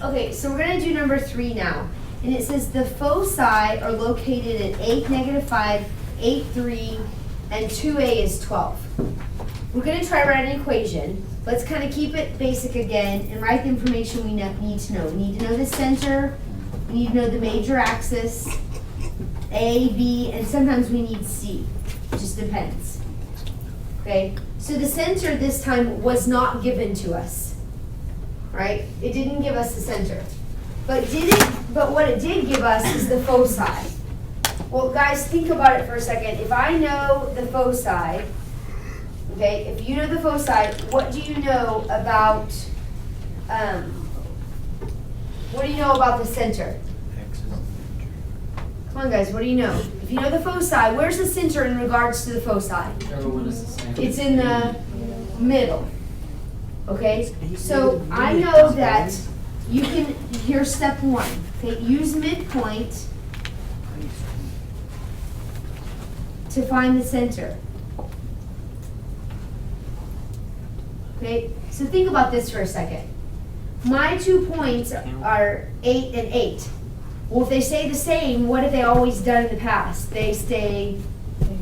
Okay, so we're gonna do number 3 now. And it says the foci are located at 8, -5, 8, 3, and 2a is 12. We're gonna try to write an equation. Let's kind of keep it basic again and write the information we need to know. We need to know the center, we need to know the major axis, A, B, and sometimes we need C. It just depends. Okay, so the center this time was not given to us, right? It didn't give us the center. But what it did give us is the foci. Well, guys, think about it for a second. If I know the foci, okay, if you know the foci, what do you know about, the center? Come on, guys, what do you know? If you know the foci, where's the center in regards to the foci? Everyone is the same. It's in the middle. Okay, so I know that you can, here's step 1. Okay, use midpoint to find the center. Okay, so think about this for a second. My 2 points are 8 and 8. Well, if they stay the same, what have they always done in the past? They stay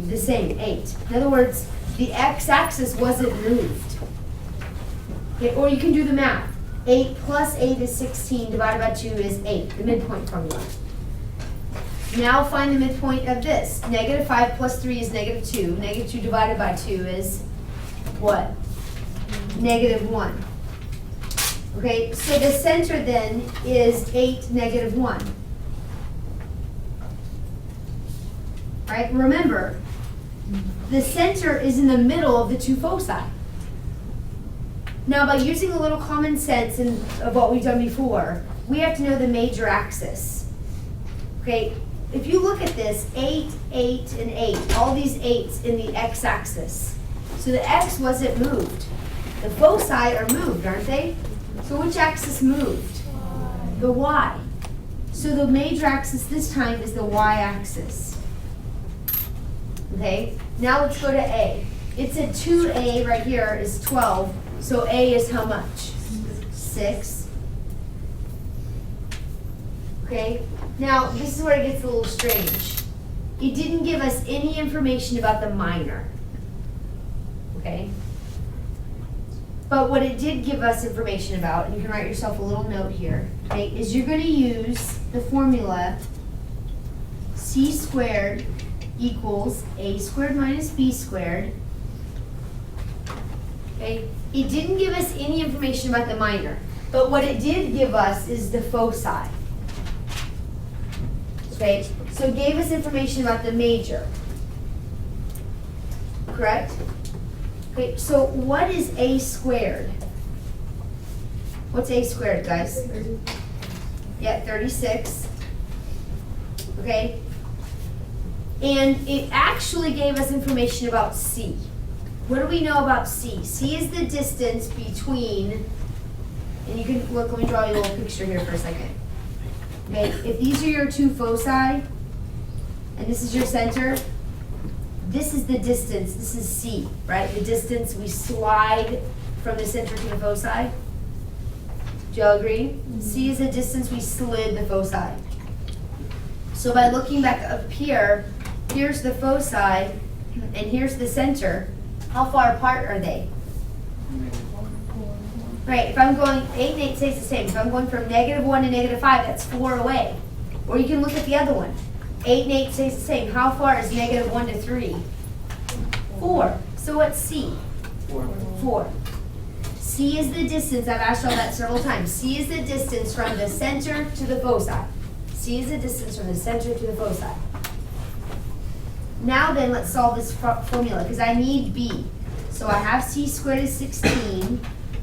the same, 8. In other words, the x-axis wasn't moved. Okay, or you can do the math. 8 plus 8 is 16, divided by 2 is 8, the midpoint formula. Now find the midpoint of this. -5 plus 3 is -2. -2 divided by 2 is what? -1. Okay, so the center then is 8, -1. Right, remember, the center is in the middle of the 2 foci. Now, by using a little common sense of what we've done before, we have to know the major axis. Okay, if you look at this, 8, 8, and 8, all these 8s in the x-axis. So the x wasn't moved. The foci are moved, aren't they? So which axis moved? The y. So the major axis this time is the y-axis. Okay, now let's go to A. It's a 2a right here is 12. So A is how much? 6. Okay, now this is where it gets a little strange. It didn't give us any information about the minor. Okay? But what it did give us information about, and you can write yourself a little note here, okay, is you're going to use the formula c squared equals a squared minus b squared. Okay? It didn't give us any information about the minor, but what it did give us is the foci. Okay, so it gave us information about the major. Correct? Okay, so what is a squared? What's a squared, guys? Yeah, 36. Okay? And it actually gave us information about c. What do we know about C? C is the distance between, and you can, look, let me draw you a little picture here for a second. Okay, if these are your 2 foci, and this is your center, this is the distance, this is C, right? The distance we slide from the center to the foci. Do y'all agree? Mm-hmm. C is the distance we slid the foci. So by looking back up here, here's the foci, and here's the center. How far apart are they? Right, if I'm going, 8 and 8 stays the same. If I'm going from -1 to -5, that's 4 away. Or you can look at the other one. 8 and 8 stays the same. How far is -1 to 3? 4. So what's C? 4. C is the distance, I've asked y'all that several times. C is the distance from the center to the foci. C is the distance from the center to the foci. Now then, let's solve this formula, because I need B. So I have C squared is 16.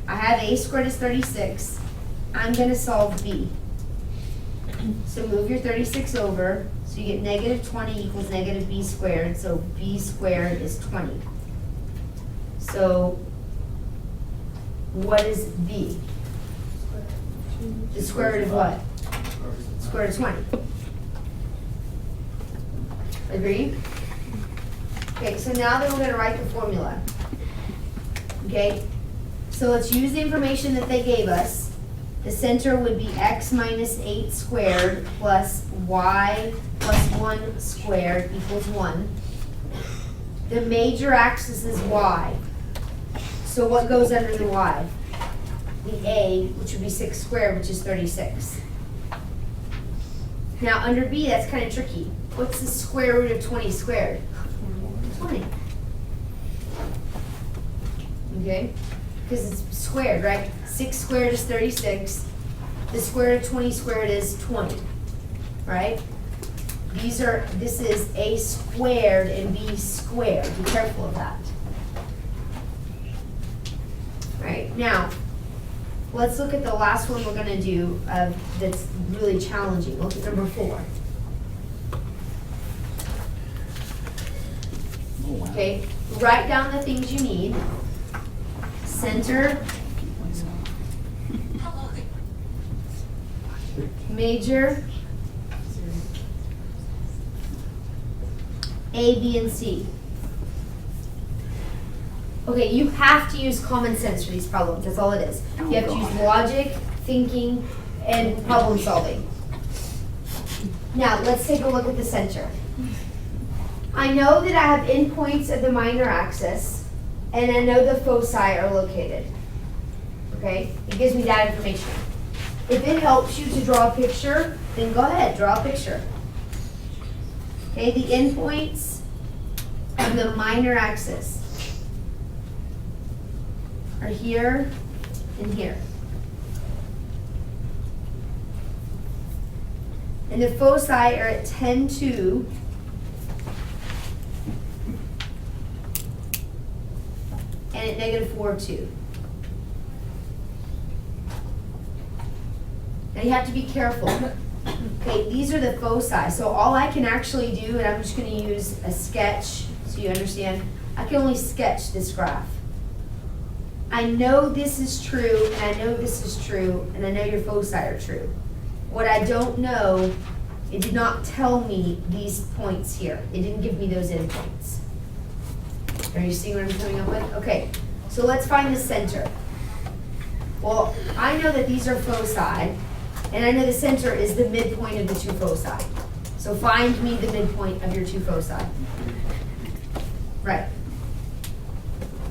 I have A squared is 36. I'm going to solve B. So move your 36 over. So you get -20 equals -b squared. So B squared is 20. So what is B? The square root of what? Square root of 20. Agree? Okay, so now then we're going to write the formula. Okay? So let's use the information that they gave us. The center would be x minus 8 squared plus y plus 1 squared equals 1. The major axis is y. So what goes under the y? The a, which would be 6 squared, which is 36. Now under b, that's kind of tricky. What's the square root of 20 squared? 20. Okay? Because it's squared, right? 6 squared is 36. The square root of 20 squared is 20. Right? This is a squared and b squared. Be careful of that. Right, now, let's look at the last one we're going to do that's really challenging. Look at number 4. Oh, wow. Okay, write down the things you need. Center, major, A, B, and C. Okay, you have to use common sense for these problems. That's all it is. You have to use logic, thinking, and problem solving. Now, let's take a look at the center. I know that I have endpoints of the minor axis, and I know the foci are located. Okay? It gives me that information. If it helps you to draw a picture, then go ahead, draw a picture. Okay, the endpoints of the minor axis are here and here. And the foci are at 10, 2, and at negative 4, 2. Now you have to be careful. Okay, these are the foci. So all I can actually do, and I'm just going to use a sketch so you understand, I can only sketch this graph. I know this is true, and I know this is true, and I know your foci are true. What I don't know, it did not tell me these points here. It didn't give me those endpoints. Are you seeing what I'm coming up with? Okay, so let's find the center. Well, I know that these are foci, and I know the center is the midpoint of the two foci. So find me the midpoint of your two foci. Right.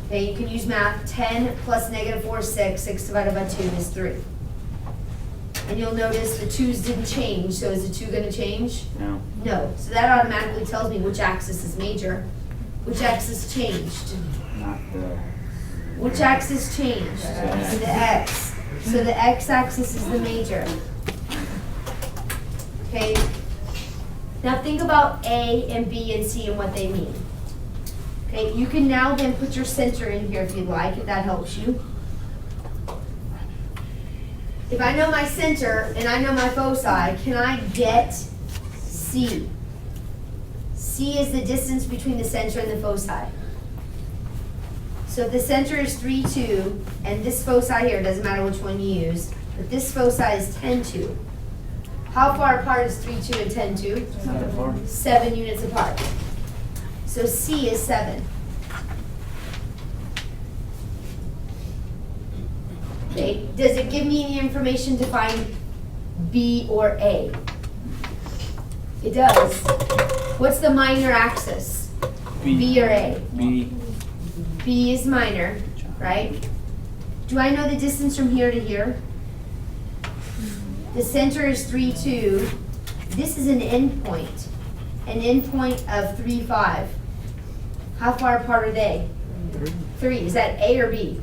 Okay, you can use math. 10 plus negative 4 is 6. 6 divided by 2 is 3. And you'll notice the 2's didn't change, so is the 2 going to change? No. No. So that automatically tells me which axis is major. Which axis changed? Not the. Which axis changed? The The X. So the x-axis is the major. Okay? Now think about A and B and C and what they mean. Okay, you can now then put your center in here if you'd like, if that helps you. If I know my center and I know my foci, can I get C? C is the distance between the center and the foci. So if the center is 3, 2, and this foci here, doesn't matter which one you use, but this foci is 10, 2. How far apart is 3, 2 and 10, 2? Not that far. 7 units apart. So C is 7. Okay, does it give me any information to find B or A? It does. What's the minor axis? B or A? B. B is minor, right? Do I know the distance from here to here? The center is 3, 2. This is an endpoint. An endpoint of 3, 5. How far apart are they? 3. Is that A or B?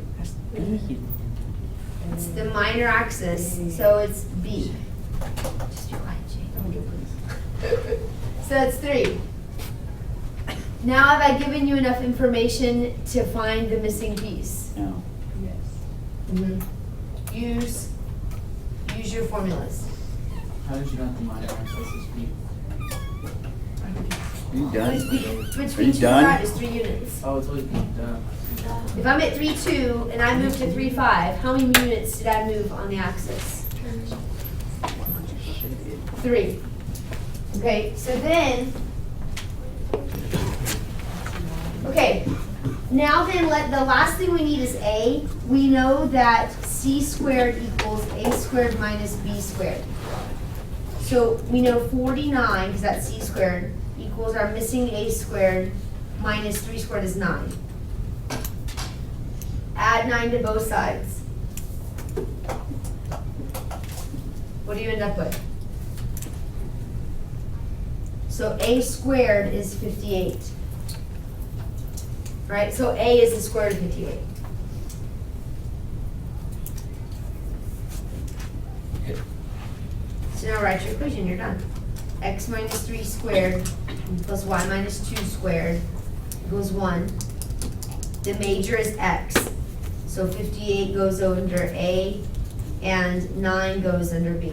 It's the minor axis, so it's B. Just be quiet, Jay. So that's 3. Now have I given you enough information to find the missing piece? No. Use your formulas. How did you not the minor axis is B? Are you done? It's B. Are Between you 2 done? and 5 is 3 units. Oh, it's always been done. If I'm at 3, 2 and I move to 3, 5, how many units did I move on the axis? 3. Okay, so then, okay, now then the last thing we need is A. We know that C squared equals A a squared minus b squared. So we know 49, because that's c squared, equals our missing a squared minus 3 squared is 9. Add 9 to both sides. What do you end up with? So a squared is 58. Right, so a is the square root of 58. So now write your equation, you're done. X minus 3 squared plus y minus 2 squared equals 1. The major is x. So 58 goes under A and 9 goes under B.